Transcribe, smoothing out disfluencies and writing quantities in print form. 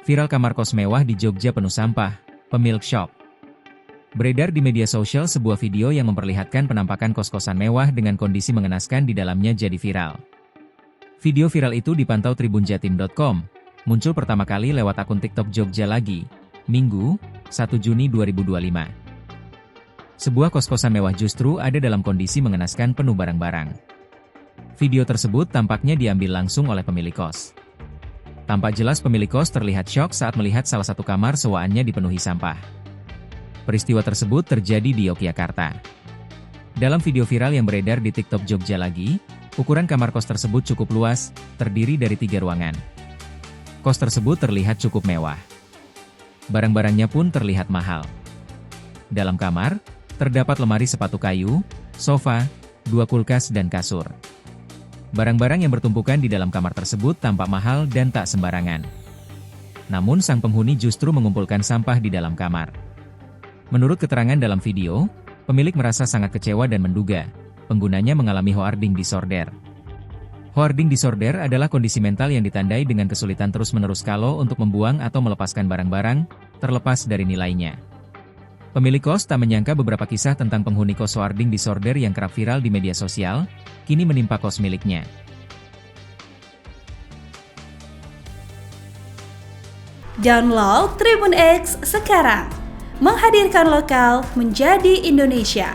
Viral kamar kos mewah di Jogja penuh sampah, pemilik shock. Beredar di media sosial sebuah video yang memperlihatkan penampakan kos-kosan mewah dengan kondisi mengenaskan di dalamnya jadi viral. Video viral itu dipantau tribunjatim.com, muncul pertama kali lewat akun TikTok Jogja Lagi, Minggu, 1 Juni 2025. Sebuah kos-kosan mewah justru ada dalam kondisi mengenaskan penuh barang-barang. Video tersebut tampaknya diambil langsung oleh pemilik kos. Tampak jelas pemilik kos terlihat syok saat melihat salah satu kamar sewaannya dipenuhi sampah. Peristiwa tersebut terjadi di Yogyakarta. Dalam video viral yang beredar di TikTok Jogja Lagi, ukuran kamar kos tersebut cukup luas, terdiri dari 3 ruangan. Kos tersebut terlihat cukup mewah. Barang-barangnya pun terlihat mahal. Dalam kamar, terdapat lemari sepatu kayu, sofa, 2 kulkas dan kasur. Barang-barang yang bertumpukan di dalam kamar tersebut tampak mahal dan tak sembarangan. Namun sang penghuni justru mengumpulkan sampah di dalam kamar. Menurut keterangan dalam video, pemilik merasa sangat kecewa dan menduga penggunanya mengalami hoarding disorder. Hoarding disorder adalah kondisi mental yang ditandai dengan kesulitan terus-menerus kalau untuk membuang atau melepaskan barang-barang, terlepas dari nilainya. Pemilik kos tak menyangka beberapa kisah tentang penghuni kos hoarding disorder yang kerap viral di media sosial, kini menimpa kos miliknya. Download Tribun X sekarang, menghadirkan lokal menjadi Indonesia.